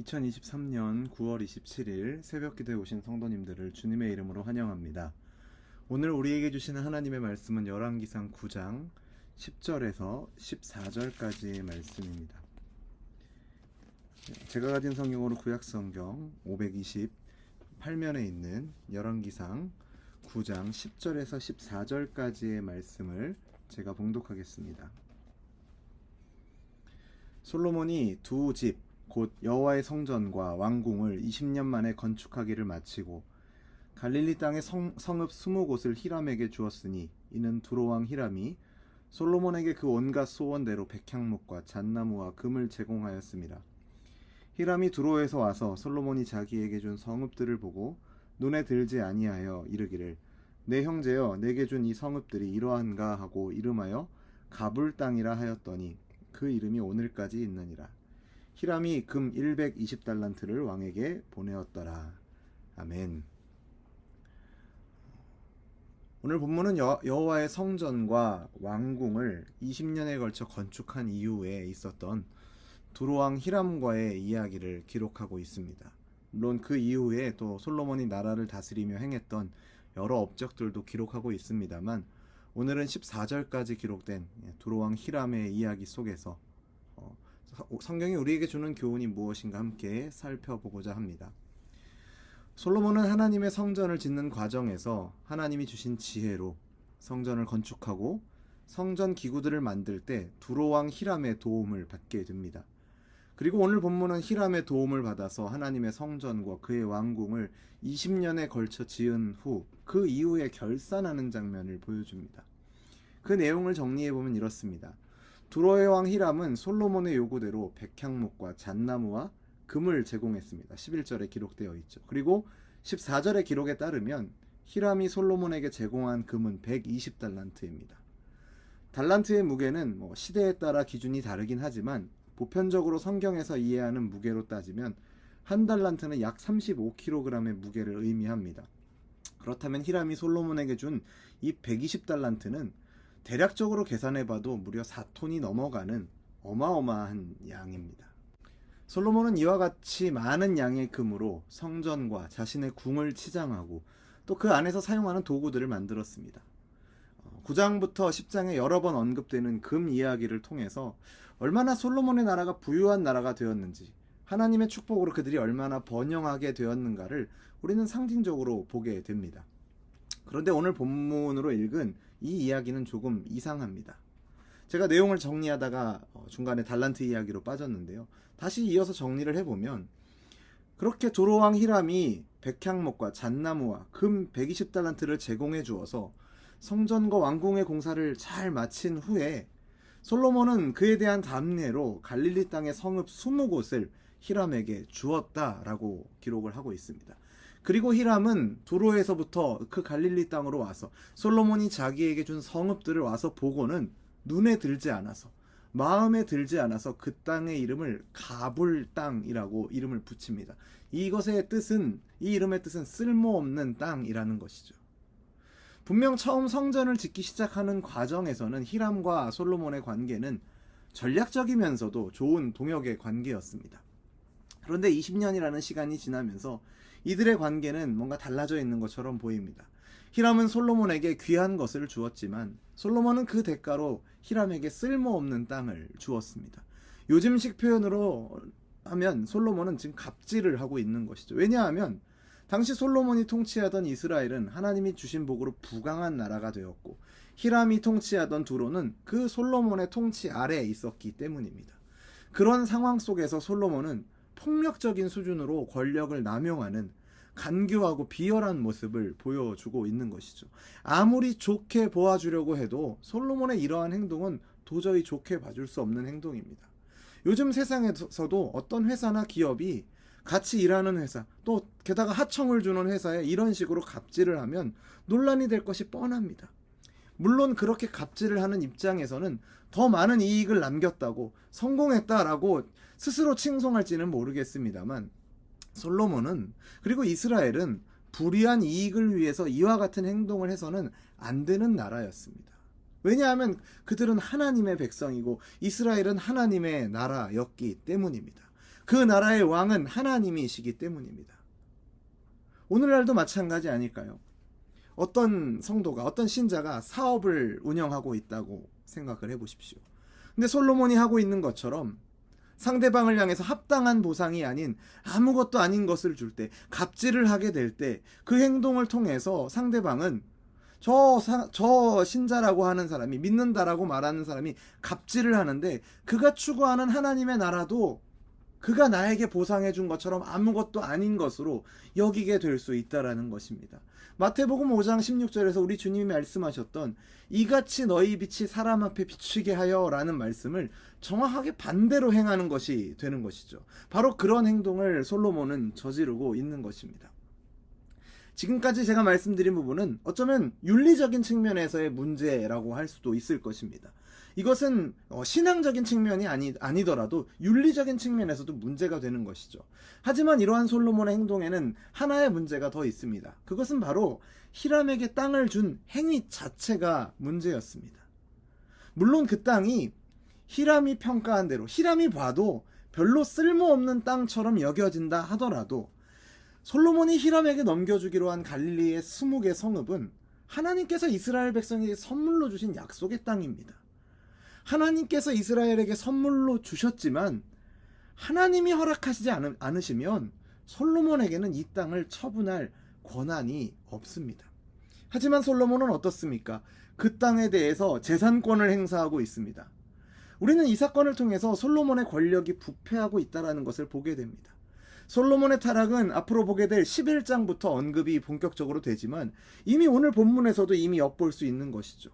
2023년 9월 27일 새벽기도에 오신 성도님들을 주님의 이름으로 환영합니다. 오늘 우리에게 주시는 하나님의 말씀은 열왕기상 9장 10절에서 14절까지의 말씀입니다. 제가 가진 성경으로 구약성경 528면에 있는 열왕기상 9장 10절에서 14절까지의 말씀을 제가 봉독하겠습니다. 솔로몬이 두 집 곧 여호와의 성전과 왕궁을 20년 만에 건축하기를 마치고 갈릴리 땅의 성읍 20곳을 히람에게 주었으니 이는 두로왕 히람이 솔로몬에게 그 온갖 소원대로 백향목과 잣나무와 금을 제공하였습니다. 히람이 두로에서 와서 솔로몬이 자기에게 준 성읍들을 보고 눈에 들지 아니하여 이르기를 내 형제여 내게 준 이 성읍들이 이러한가 하고 이름하여 가불 땅이라 하였더니 그 이름이 오늘까지 있느니라. 히람이 금 120달란트를 왕에게 보내었더라. 아멘. 오늘 본문은 여호와의 성전과 왕궁을 20년에 걸쳐 건축한 이후에 있었던 두로왕 히람과의 이야기를 기록하고 있습니다. 물론 그 이후에 또 솔로몬이 나라를 다스리며 행했던 여러 업적들도 기록하고 있습니다만 오늘은 14절까지 기록된 두로왕 히람의 이야기 속에서 성경이 우리에게 주는 교훈이 무엇인가 함께 살펴보고자 합니다. 솔로몬은 하나님의 성전을 짓는 과정에서 하나님이 주신 지혜로 성전을 건축하고 성전 기구들을 만들 때 두로왕 히람의 도움을 받게 됩니다. 그리고 오늘 본문은 히람의 도움을 받아서 하나님의 성전과 그의 왕궁을 20년에 걸쳐 지은 후 그 이후에 결산하는 장면을 보여줍니다. 그 내용을 정리해보면 이렇습니다. 두로의 왕 히람은 솔로몬의 요구대로 백향목과 잣나무와 금을 제공했습니다. 11절에 기록되어 있죠. 그리고 14절의 기록에 따르면 히람이 솔로몬에게 제공한 금은 120달란트입니다. 달란트의 무게는 시대에 따라 기준이 다르긴 하지만 보편적으로 성경에서 이해하는 무게로 따지면 한 달란트는 약 35kg의 무게를 의미합니다. 그렇다면 히람이 솔로몬에게 준 이 120달란트는 대략적으로 계산해봐도 무려 4톤이 넘어가는 어마어마한 양입니다. 솔로몬은 이와 같이 많은 양의 금으로 성전과 자신의 궁을 치장하고 또 그 안에서 사용하는 도구들을 만들었습니다. 9장부터 10장에 여러 번 언급되는 금 이야기를 통해서 얼마나 솔로몬의 나라가 부유한 나라가 되었는지, 하나님의 축복으로 그들이 얼마나 번영하게 되었는가를 우리는 상징적으로 보게 됩니다. 그런데 오늘 본문으로 읽은 이 이야기는 조금 이상합니다. 제가 내용을 정리하다가 중간에 달란트 이야기로 빠졌는데요. 다시 이어서 정리를 해보면 그렇게 두로왕 히람이 백향목과 잣나무와 금 120달란트를 제공해 주어서 성전과 왕궁의 공사를 잘 마친 후에 솔로몬은 그에 대한 답례로 갈릴리 땅의 성읍 20곳을 히람에게 주었다라고 기록을 하고 있습니다. 그리고 히람은 두로에서부터 그 갈릴리 땅으로 와서 솔로몬이 자기에게 준 성읍들을 와서 보고는 눈에 들지 않아서, 마음에 들지 않아서 그 땅의 이름을 가불 땅이라고 이름을 붙입니다. 이 이름의 뜻은 쓸모없는 땅이라는 것이죠. 분명 처음 성전을 짓기 시작하는 과정에서는 히람과 솔로몬의 관계는 전략적이면서도 좋은 동역의 관계였습니다. 그런데 20년이라는 시간이 지나면서 이들의 관계는 뭔가 달라져 있는 것처럼 보입니다. 히람은 솔로몬에게 귀한 것을 주었지만 솔로몬은 그 대가로 히람에게 쓸모없는 땅을 주었습니다. 요즘식 표현으로 하면 솔로몬은 지금 갑질을 하고 있는 것이죠. 왜냐하면 당시 솔로몬이 통치하던 이스라엘은 하나님이 주신 복으로 부강한 나라가 되었고 히람이 통치하던 두로는 그 솔로몬의 통치 아래에 있었기 때문입니다. 그런 상황 속에서 솔로몬은 폭력적인 수준으로 권력을 남용하는 간교하고 비열한 모습을 보여주고 있는 것이죠. 아무리 좋게 보아주려고 해도 솔로몬의 이러한 행동은 도저히 좋게 봐줄 수 없는 행동입니다. 요즘 세상에서도 어떤 회사나 기업이 같이 일하는 회사, 또 게다가 하청을 주는 회사에 이런 식으로 갑질을 하면 논란이 될 것이 뻔합니다. 물론 그렇게 갑질을 하는 입장에서는 더 많은 이익을 남겼다고, 성공했다라고 스스로 칭송할지는 모르겠습니다만 솔로몬은, 그리고 이스라엘은 불의한 이익을 위해서 이와 같은 행동을 해서는 안 되는 나라였습니다. 왜냐하면 그들은 하나님의 백성이고 이스라엘은 하나님의 나라였기 때문입니다. 그 나라의 왕은 하나님이시기 때문입니다. 오늘날도 마찬가지 아닐까요? 어떤 성도가, 어떤 신자가 사업을 운영하고 있다고 생각을 해보십시오. 근데 솔로몬이 하고 있는 것처럼 상대방을 향해서 합당한 보상이 아닌 아무것도 아닌 것을 줄 때, 갑질을 하게 될 때 그 행동을 통해서 상대방은 저 신자라고 하는 사람이, 믿는다라고 말하는 사람이 갑질을 하는데, 그가 추구하는 하나님의 나라도 그가 나에게 보상해 준 것처럼 아무것도 아닌 것으로 여기게 될 수 있다라는 것입니다. 마태복음 5장 16절에서 우리 주님이 말씀하셨던 이같이 너희 빛이 사람 앞에 비추게 하여 라는 말씀을 정확하게 반대로 행하는 것이 되는 것이죠. 바로 그런 행동을 솔로몬은 저지르고 있는 것입니다. 지금까지 제가 말씀드린 부분은 어쩌면 윤리적인 측면에서의 문제라고 할 수도 있을 것입니다. 이것은 신앙적인 측면이 아니더라도 윤리적인 측면에서도 문제가 되는 것이죠. 하지만 이러한 솔로몬의 행동에는 하나의 문제가 더 있습니다. 그것은 바로 히람에게 땅을 준 행위 자체가 문제였습니다. 물론 그 땅이 히람이 평가한 대로, 히람이 봐도 별로 쓸모없는 땅처럼 여겨진다 하더라도 솔로몬이 히람에게 넘겨주기로 한 갈릴리의 20개 성읍은 하나님께서 이스라엘 백성에게 선물로 주신 약속의 땅입니다. 하나님께서 이스라엘에게 선물로 주셨지만 하나님이 허락하시지 않으시면 솔로몬에게는 이 땅을 처분할 권한이 없습니다. 하지만 솔로몬은 어떻습니까? 그 땅에 대해서 재산권을 행사하고 있습니다. 우리는 이 사건을 통해서 솔로몬의 권력이 부패하고 있다는 것을 보게 됩니다. 솔로몬의 타락은 앞으로 보게 될 11장부터 언급이 본격적으로 되지만 이미 오늘 본문에서도 이미 엿볼 수 있는 것이죠.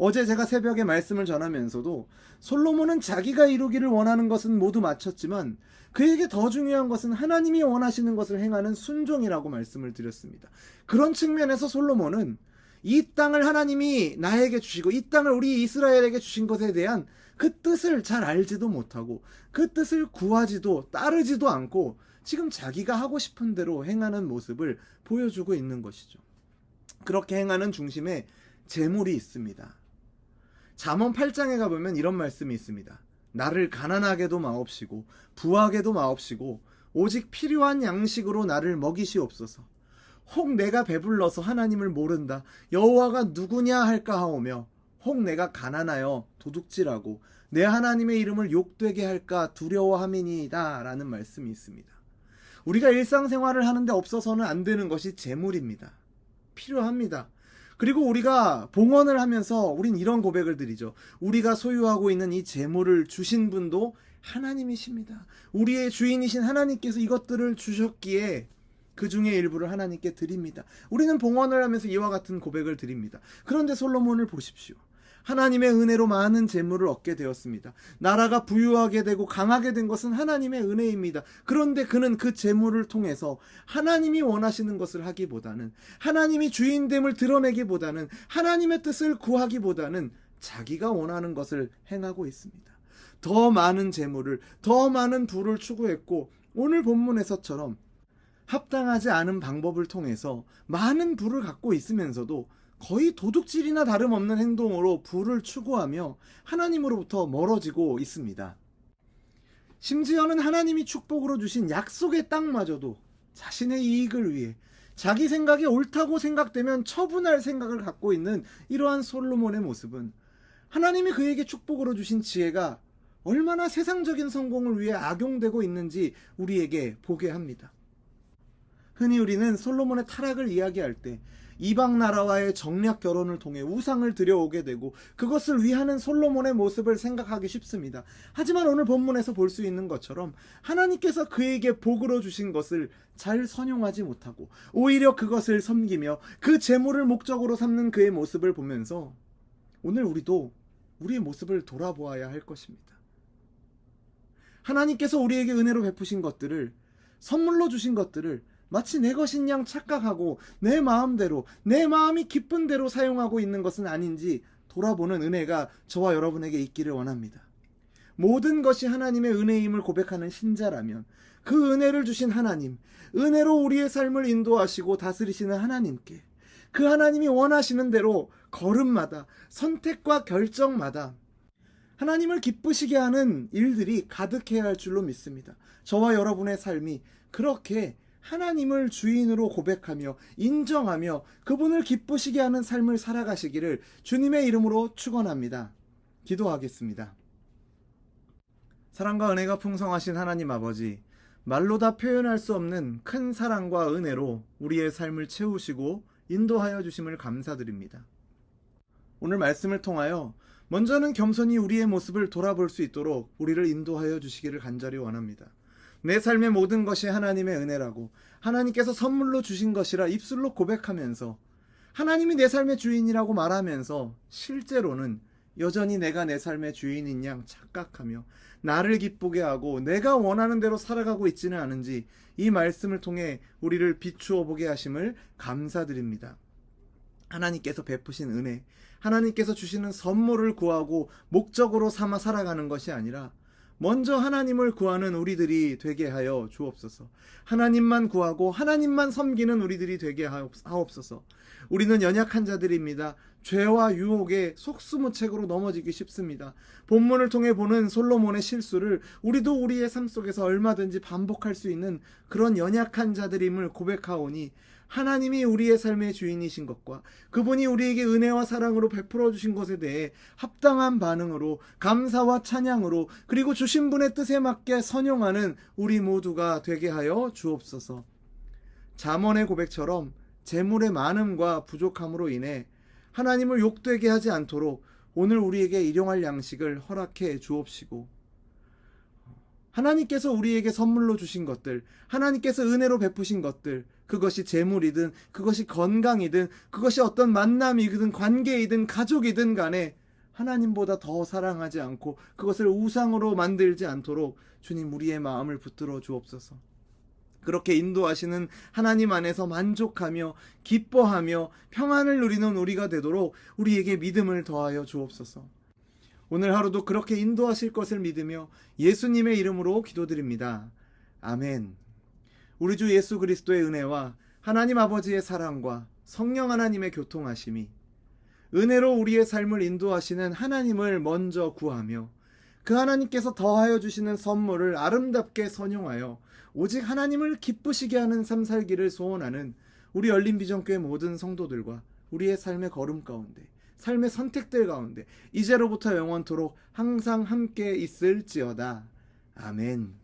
어제 제가 새벽에 말씀을 전하면서도 솔로몬은 자기가 이루기를 원하는 것은 모두 마쳤지만 그에게 더 중요한 것은 하나님이 원하시는 것을 행하는 순종이라고 말씀을 드렸습니다. 그런 측면에서 솔로몬은 이 땅을 하나님이 나에게 주시고 이 땅을 우리 이스라엘에게 주신 것에 대한 그 뜻을 잘 알지도 못하고 그 뜻을 구하지도 따르지도 않고 지금 자기가 하고 싶은 대로 행하는 모습을 보여주고 있는 것이죠. 그렇게 행하는 중심에 재물이 있습니다. 잠언 8장에 가보면 이런 말씀이 있습니다. 나를 가난하게도 마옵시고 부하게도 마옵시고 오직 필요한 양식으로 나를 먹이시옵소서. 혹 내가 배불러서 하나님을 모른다 여호와가 누구냐 할까 하오며 혹 내가 가난하여 도둑질하고 내 하나님의 이름을 욕되게 할까 두려워함이니이다 라는 말씀이 있습니다. 우리가 일상생활을 하는데 없어서는 안 되는 것이 재물입니다. 필요합니다. 그리고 우리가 봉헌을 하면서 우린 이런 고백을 드리죠. 우리가 소유하고 있는 이 재물을 주신 분도 하나님이십니다. 우리의 주인이신 하나님께서 이것들을 주셨기에 그 중에 일부를 하나님께 드립니다. 우리는 봉헌을 하면서 이와 같은 고백을 드립니다. 그런데 솔로몬을 보십시오. 하나님의 은혜로 많은 재물을 얻게 되었습니다. 나라가 부유하게 되고 강하게 된 것은 하나님의 은혜입니다. 그런데 그는 그 재물을 통해서 하나님이 원하시는 것을 하기보다는, 하나님이 주인됨을 드러내기보다는, 하나님의 뜻을 구하기보다는 자기가 원하는 것을 행하고 있습니다. 더 많은 재물을, 더 많은 부를 추구했고 오늘 본문에서처럼 합당하지 않은 방법을 통해서 많은 부를 갖고 있으면서도 거의 도둑질이나 다름없는 행동으로 부를 추구하며 하나님으로부터 멀어지고 있습니다. 심지어는 하나님이 축복으로 주신 약속의 땅마저도 자신의 이익을 위해 자기 생각이 옳다고 생각되면 처분할 생각을 갖고 있는 이러한 솔로몬의 모습은 하나님이 그에게 축복으로 주신 지혜가 얼마나 세상적인 성공을 위해 악용되고 있는지 우리에게 보게 합니다. 흔히 우리는 솔로몬의 타락을 이야기할 때 이방 나라와의 정략 결혼을 통해 우상을 들여오게 되고 그것을 위하는 솔로몬의 모습을 생각하기 쉽습니다. 하지만 오늘 본문에서 볼 수 있는 것처럼 하나님께서 그에게 복으로 주신 것을 잘 선용하지 못하고 오히려 그것을 섬기며 그 재물을 목적으로 삼는 그의 모습을 보면서 오늘 우리도 우리의 모습을 돌아보아야 할 것입니다. 하나님께서 우리에게 은혜로 베푸신 것들을, 선물로 주신 것들을 마치 내 것인 양 착각하고 내 마음대로, 내 마음이 기쁜 대로 사용하고 있는 것은 아닌지 돌아보는 은혜가 저와 여러분에게 있기를 원합니다. 모든 것이 하나님의 은혜임을 고백하는 신자라면 그 은혜를 주신 하나님, 은혜로 우리의 삶을 인도하시고 다스리시는 하나님께, 그 하나님이 원하시는 대로 걸음마다, 선택과 결정마다 하나님을 기쁘시게 하는 일들이 가득해야 할 줄로 믿습니다. 저와 여러분의 삶이 그렇게 하나님을 주인으로 고백하며 인정하며 그분을 기쁘시게 하는 삶을 살아가시기를 주님의 이름으로 축원합니다. 기도하겠습니다. 사랑과 은혜가 풍성하신 하나님 아버지, 말로 다 표현할 수 없는 큰 사랑과 은혜로 우리의 삶을 채우시고 인도하여 주심을 감사드립니다. 오늘 말씀을 통하여 먼저는 겸손히 우리의 모습을 돌아볼 수 있도록 우리를 인도하여 주시기를 간절히 원합니다. 내 삶의 모든 것이 하나님의 은혜라고, 하나님께서 선물로 주신 것이라 입술로 고백하면서, 하나님이 내 삶의 주인이라고 말하면서 실제로는 여전히 내가 내 삶의 주인인 양 착각하며 나를 기쁘게 하고 내가 원하는 대로 살아가고 있지는 않은지 이 말씀을 통해 우리를 비추어 보게 하심을 감사드립니다. 하나님께서 베푸신 은혜, 하나님께서 주시는 선물을 구하고 목적으로 삼아 살아가는 것이 아니라 먼저 하나님을 구하는 우리들이 되게 하여 주옵소서. 하나님만 구하고 하나님만 섬기는 우리들이 되게 하옵소서. 우리는 연약한 자들입니다. 죄와 유혹에 속수무책으로 넘어지기 쉽습니다. 본문을 통해 보는 솔로몬의 실수를 우리도 우리의 삶 속에서 얼마든지 반복할 수 있는 그런 연약한 자들임을 고백하오니, 하나님이 우리의 삶의 주인이신 것과 그분이 우리에게 은혜와 사랑으로 베풀어 주신 것에 대해 합당한 반응으로, 감사와 찬양으로, 그리고 주신 분의 뜻에 맞게 선용하는 우리 모두가 되게 하여 주옵소서. 잠언의 고백처럼 재물의 많음과 부족함으로 인해 하나님을 욕되게 하지 않도록 오늘 우리에게 일용할 양식을 허락해 주옵시고, 하나님께서 우리에게 선물로 주신 것들, 하나님께서 은혜로 베푸신 것들, 그것이 재물이든 그것이 건강이든 그것이 어떤 만남이든 관계이든 가족이든 간에 하나님보다 더 사랑하지 않고 그것을 우상으로 만들지 않도록 주님 우리의 마음을 붙들어 주옵소서. 그렇게 인도하시는 하나님 안에서 만족하며 기뻐하며 평안을 누리는 우리가 되도록 우리에게 믿음을 더하여 주옵소서. 오늘 하루도 그렇게 인도하실 것을 믿으며 예수님의 이름으로 기도드립니다. 아멘. 우리 주 예수 그리스도의 은혜와 하나님 아버지의 사랑과 성령 하나님의 교통하심이, 은혜로 우리의 삶을 인도하시는 하나님을 먼저 구하며 그 하나님께서 더하여 주시는 선물을 아름답게 선용하여 오직 하나님을 기쁘시게 하는 삶 살기를 소원하는 우리 열린비전교회 모든 성도들과 우리의 삶의 걸음 가운데, 삶의 선택들 가운데 이제로부터 영원토록 항상 함께 있을지어다. 아멘.